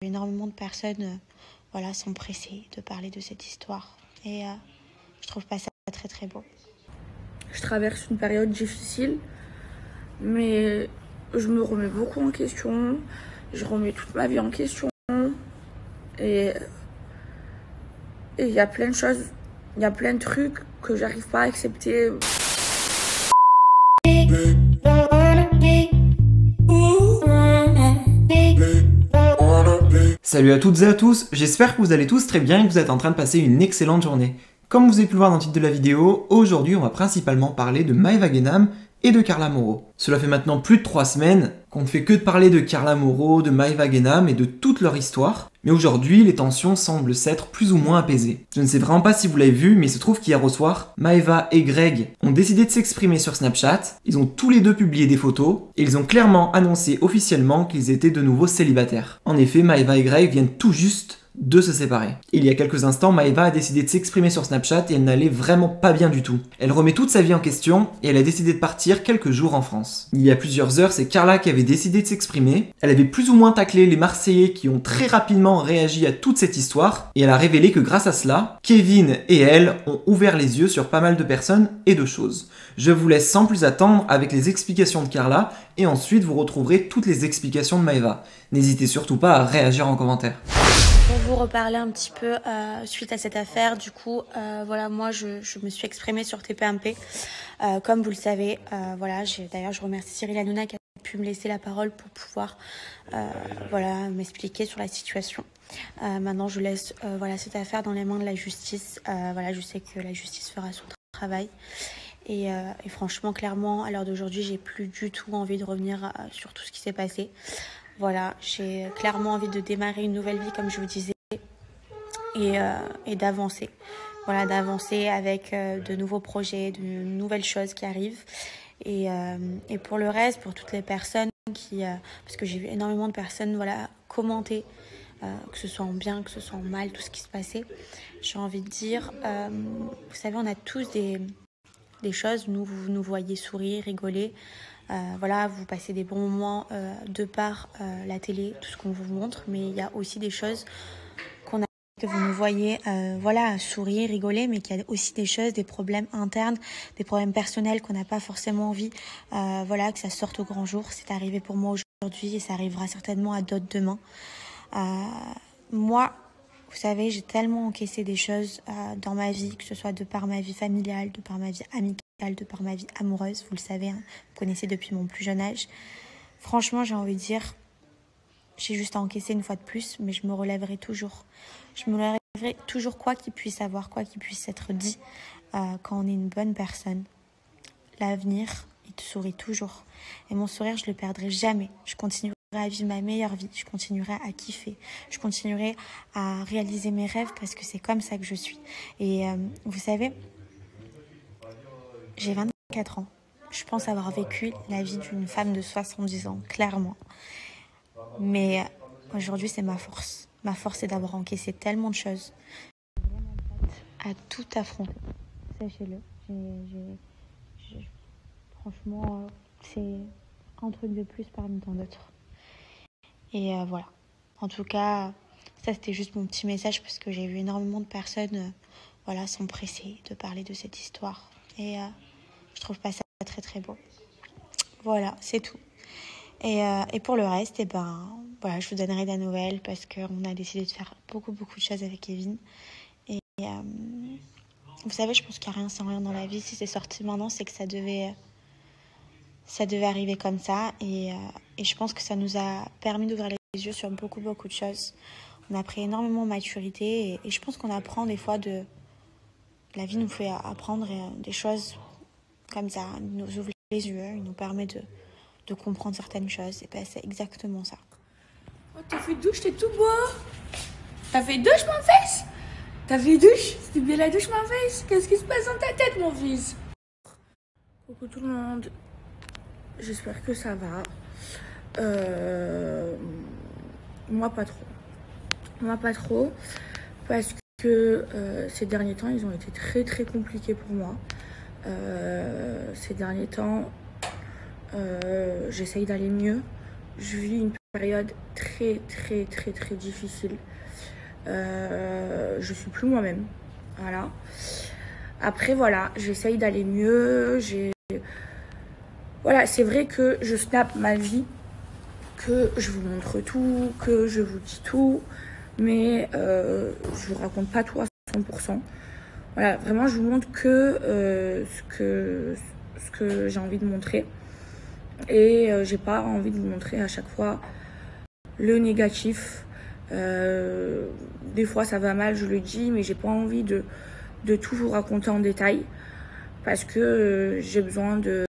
Énormément de personnes voilà, sont pressées de parler de cette histoire. Et je trouve pas ça très très beau. Je traverse une période difficile, mais je me remets beaucoup en question. Je remets toute ma vie en question. Et il y a plein de choses, il y a plein de trucs que j'arrive pas à accepter. Salut à toutes et à tous, j'espère que vous allez tous très bien et que vous êtes en train de passer une excellente journée. Comme vous avez pu le voir dans le titre de la vidéo, aujourd'hui on va principalement parler de Maeva Guénam et de Carla Moreau. Cela fait maintenant plus de 3 semaines qu'on ne fait que de parler de Carla Moreau, de Maeva Guénam et de toute leur histoire. Mais aujourd'hui, les tensions semblent s'être plus ou moins apaisées. Je ne sais vraiment pas si vous l'avez vu, mais il se trouve qu'hier au soir, Maeva et Greg ont décidé de s'exprimer sur Snapchat. Ils ont tous les deux publié des photos et ils ont clairement annoncé officiellement qu'ils étaient de nouveau célibataires. En effet, Maeva et Greg viennent tout juste de se séparer. Il y a quelques instants, Maeva a décidé de s'exprimer sur Snapchat et elle n'allait vraiment pas bien du tout. Elle remet toute sa vie en question et elle a décidé de partir quelques jours en France. Il y a plusieurs heures, c'est Carla qui avait décidé de s'exprimer. Elle avait plus ou moins taclé les Marseillais qui ont très rapidement réagi à toute cette histoire et elle a révélé que grâce à cela, Kevin et elle ont ouvert les yeux sur pas mal de personnes et de choses. Je vous laisse sans plus attendre avec les explications de Carla et ensuite vous retrouverez toutes les explications de Maeva. N'hésitez surtout pas à réagir en commentaire. Pour vous reparler un petit peu suite à cette affaire, du coup, voilà, moi je me suis exprimée sur TPMP. Comme vous le savez, voilà, d'ailleurs je remercie Cyril Hanouna qui a pu me laisser la parole pour pouvoir voilà, m'expliquer sur la situation. Maintenant je laisse voilà, cette affaire dans les mains de la justice. Voilà, je sais que la justice fera son travail. Et franchement, clairement, à l'heure d'aujourd'hui, j'ai plus du tout envie de revenir sur tout ce qui s'est passé. Voilà, j'ai clairement envie de démarrer une nouvelle vie, comme je vous disais, et d'avancer. Voilà, d'avancer avec de nouveaux projets, de nouvelles choses qui arrivent. Et pour le reste, pour toutes les personnes qui... parce que j'ai vu énormément de personnes voilà, commenter, que ce soit en bien, que ce soit en mal, tout ce qui se passait. J'ai envie de dire, vous savez, on a tous des choses, vous nous voyez sourire, rigoler. Voilà, vous passez des bons moments de par la télé, tout ce qu'on vous montre, mais il y a aussi des choses que vous nous voyez voilà, sourire, rigoler, mais qu'il y a aussi des choses, des problèmes internes, des problèmes personnels qu'on n'a pas forcément envie voilà, que ça sorte au grand jour. C'est arrivé pour moi aujourd'hui et ça arrivera certainement à d'autres demain. Moi, vous savez, j'ai tellement encaissé des choses dans ma vie, que ce soit de par ma vie familiale, de par ma vie amicale, de par ma vie amoureuse, vous le savez, hein, vous connaissez depuis mon plus jeune âge. Franchement, j'ai envie de dire, j'ai juste à encaisser une fois de plus, mais je me relèverai toujours. Je me relèverai toujours quoi qu'il puisse avoir, quoi qu'il puisse être dit, quand on est une bonne personne. L'avenir, il te sourit toujours. Et mon sourire, je ne le perdrai jamais. Je continuerai à vivre ma meilleure vie, je continuerai à kiffer, je continuerai à réaliser mes rêves parce que c'est comme ça que je suis. Et vous savez, j'ai 24 ans. Je pense avoir vécu la vie d'une femme de 70 ans, clairement. Mais aujourd'hui, c'est ma force. Ma force, c'est d'avoir encaissé tellement de choses. À tout affronter. Sachez-le. Franchement, c'est un truc de plus parmi tant d'autres. Et voilà. En tout cas, ça c'était juste mon petit message parce que j'ai vu énormément de personnes voilà, sont pressées de parler de cette histoire. Et je trouve pas ça très très beau. Voilà, c'est tout. Et pour le reste, voilà, je vous donnerai des nouvelles parce qu'on a décidé de faire beaucoup de choses avec Kevin. Et vous savez, je pense qu'il n'y a rien sans rien dans la vie. Si c'est sorti maintenant, c'est que ça devait arriver comme ça. Et je pense que ça nous a permis d'ouvrir les yeux sur beaucoup de choses. On a pris énormément de maturité et je pense qu'on apprend des fois la vie nous fait apprendre des choses comme ça. Il nous ouvre les yeux, il nous permet de comprendre certaines choses. Et c'est exactement ça. Oh, t'as fait douche, t'es tout beau. T'as fait douche, mon fils? T'as fait douche? C'était bien la douche, mon fils? Qu'est-ce qui se passe dans ta tête, mon fils? Coucou tout le monde. J'espère que ça va. Moi, pas trop. Moi, pas trop. Parce que ces derniers temps, ils ont été très compliqués pour moi. Ces derniers temps, j'essaye d'aller mieux. Je vis une Période très difficile. Je suis plus moi-même. Voilà. Après, voilà, j'essaye d'aller mieux. Voilà, c'est vrai que je snap ma vie, que je vous montre tout, que je vous dis tout, mais je vous raconte pas tout à 100%. Voilà, vraiment, je vous montre que ce que j'ai envie de montrer. Et j'ai pas envie de vous montrer à chaque fois le négatif. Des fois ça va mal, je le dis, mais j'ai pas envie de tout vous raconter en détail parce que j'ai besoin de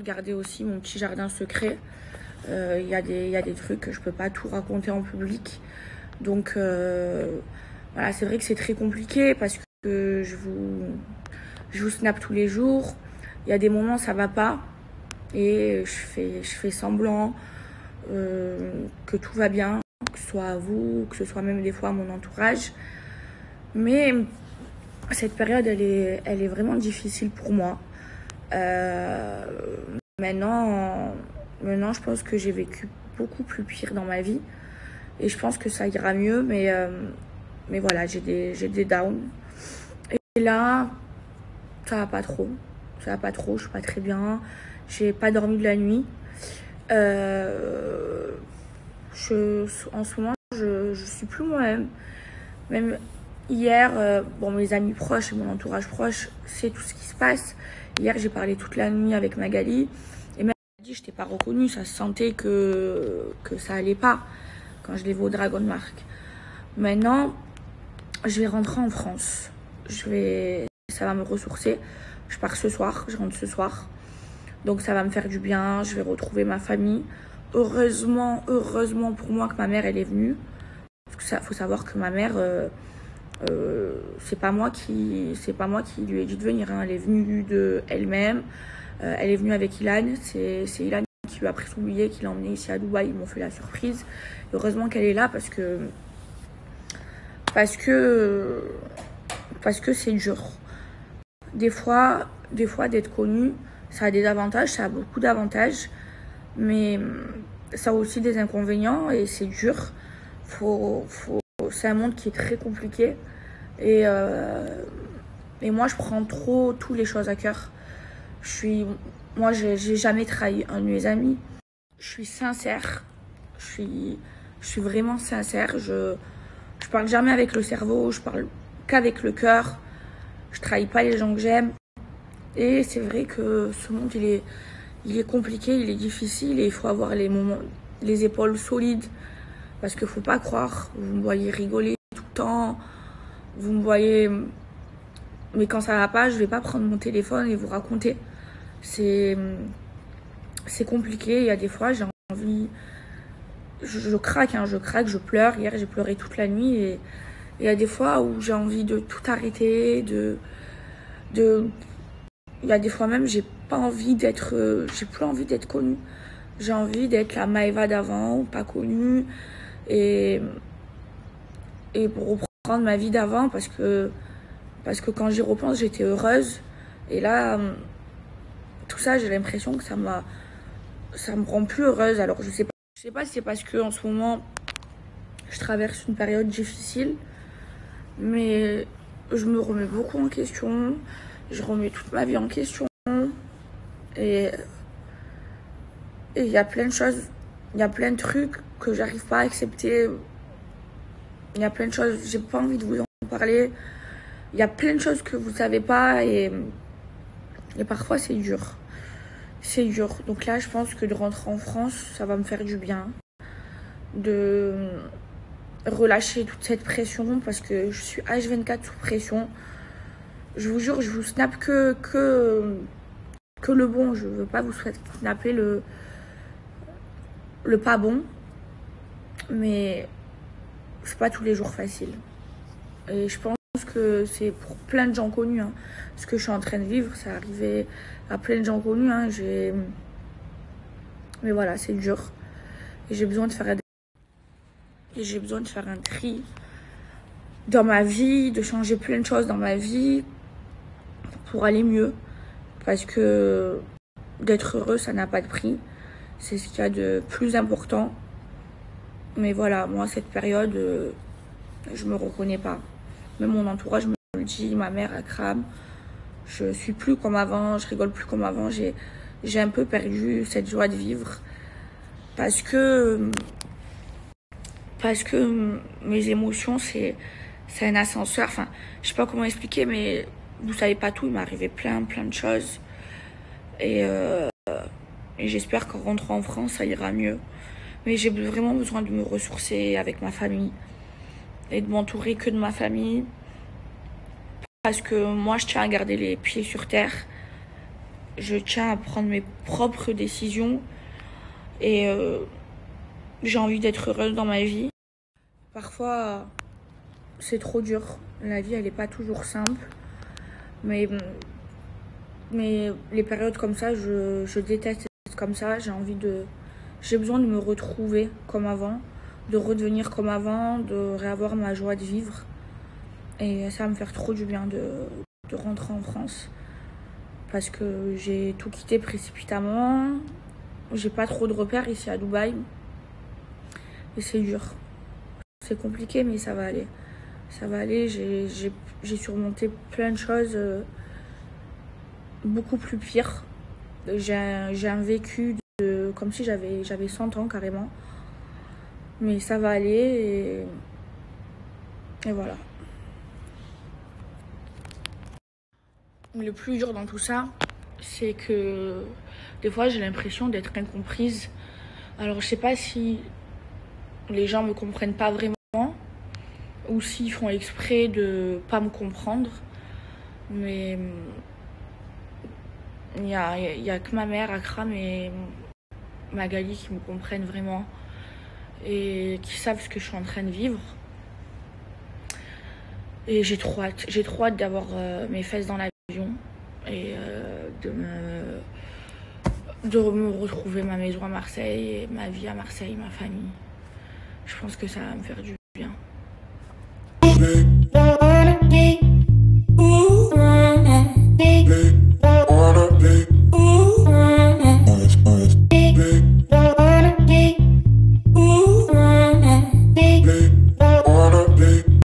garder aussi mon petit jardin secret. Il y a des trucs que je peux pas tout raconter en public, donc voilà, c'est vrai que c'est très compliqué parce que je vous snap tous les jours. Il y a des moments ça va pas et je fais semblant que tout va bien, que ce soit à vous, que ce soit même des fois à mon entourage. Mais cette période, elle est vraiment difficile pour moi. Maintenant, je pense que j'ai vécu beaucoup plus pire dans ma vie. Et je pense que ça ira mieux, mais voilà, j'ai des downs. Et là, ça va pas trop. Ça va pas trop, je suis pas très bien. J'ai pas dormi de la nuit. En ce moment, je suis plus moi-même. Même hier, bon, mes amis proches et mon entourage proche, c'est tout ce qui se passe. Hier, j'ai parlé toute la nuit avec Magali. Et même elle m'a dit, je t'ai pas reconnue, ça se sentait que ça allait pas quand je l'ai vu au Dragon Mark. Maintenant, je vais rentrer en France. Ça va me ressourcer. Je pars ce soir, je rentre ce soir. Donc ça va me faire du bien, je vais retrouver ma famille. Heureusement pour moi que ma mère elle est venue. Parce que faut savoir que ma mère, c'est pas moi qui lui ai dit de venir. Hein. Elle est venue de elle-même. Elle est venue avec Ilan. C'est Ilan qui lui a pris son billet, qui l'a emmené ici à Dubaï. Ils m'ont fait la surprise. Et heureusement qu'elle est là parce que c'est dur. Des fois d'être connue, ça a des avantages, ça a beaucoup d'avantages, mais ça a aussi des inconvénients et c'est dur. C'est un monde qui est très compliqué et moi je prends trop toutes les choses à cœur. Moi j'ai jamais trahi un de mes amis. Je suis sincère, je suis vraiment sincère. Je parle jamais avec le cerveau, je parle qu'avec le cœur. Je trahis pas les gens que j'aime. Et c'est vrai que ce monde, il est compliqué, il est difficile et il faut avoir les épaules solides. Parce qu'il faut pas croire, vous me voyez rigoler tout le temps, vous me voyez... Mais quand ça va pas, je vais pas prendre mon téléphone et vous raconter. C'est compliqué, il y a des fois, j'ai envie... Je craque, hein, je pleure. Hier, j'ai pleuré toute la nuit et il y a des fois où j'ai envie de tout arrêter, il y a des fois même, j'ai plus envie d'être connue. J'ai envie d'être la Maëva d'avant, pas connue. Et pour reprendre ma vie d'avant, parce que quand j'y repense, j'étais heureuse. Et là, tout ça, j'ai l'impression que ça me rend plus heureuse. Alors, je sais pas si c'est parce que en ce moment, je traverse une période difficile. Mais je me remets beaucoup en question. Je remets toute ma vie en question. Et il y a plein de choses, il y a plein de trucs que j'arrive pas à accepter. Il y a plein de choses, j'ai pas envie de vous en parler. Il y a plein de choses que vous savez pas et parfois c'est dur. C'est dur. Donc là, je pense que de rentrer en France, ça va me faire du bien. De relâcher toute cette pression parce que je suis H24 sous pression. Je vous jure, je vous snap que le bon. Je veux pas vous snapper le pas bon. Mais c'est pas tous les jours facile. Et je pense que c'est pour plein de gens connus. Hein. Ce que je suis en train de vivre, ça arrivait à plein de gens connus. Hein. Mais voilà, c'est dur. Et j'ai besoin de faire un tri dans ma vie, de changer plein de choses dans ma vie pour aller mieux. Parce que d'être heureux, ça n'a pas de prix. C'est ce qu'il y a de plus important. Mais voilà, moi, cette période, je me reconnais pas. Même mon entourage me le dit, ma mère, elle crame. Je suis plus comme avant, je rigole plus comme avant. J'ai un peu perdu cette joie de vivre. Parce que mes émotions, c'est un ascenseur. Enfin, je sais pas comment expliquer, mais vous savez pas tout. Il m'est arrivé plein de choses. Et j'espère qu'en rentrant en France, ça ira mieux. Mais j'ai vraiment besoin de me ressourcer avec ma famille et de m'entourer que de ma famille. Parce que moi, je tiens à garder les pieds sur terre. Je tiens à prendre mes propres décisions. Et j'ai envie d'être heureuse dans ma vie. Parfois, c'est trop dur. La vie, elle n'est pas toujours simple. Mais les périodes comme ça, je déteste être comme ça. J'ai besoin de me retrouver comme avant, de redevenir comme avant, de réavoir ma joie de vivre. Et ça va me faire trop du bien de rentrer en France. Parce que j'ai tout quitté précipitamment. J'ai pas trop de repères ici à Dubaï. Et c'est dur. C'est compliqué, mais ça va aller. Ça va aller. J'ai surmonté plein de choses beaucoup plus pires. J'ai un vécu comme si j'avais 100 ans carrément. Mais ça va aller et voilà. Le plus dur dans tout ça, c'est que des fois j'ai l'impression d'être incomprise. Alors je sais pas si les gens me comprennent pas vraiment ou s'ils font exprès de pas me comprendre. Mais il y a que ma mère, Akram et Magali qui me comprennent vraiment et qui savent ce que je suis en train de vivre. Et j'ai trop hâte d'avoir mes fesses dans l'avion et de me retrouver ma maison à Marseille, et ma vie à Marseille, ma famille. Je pense que ça va me faire du bien.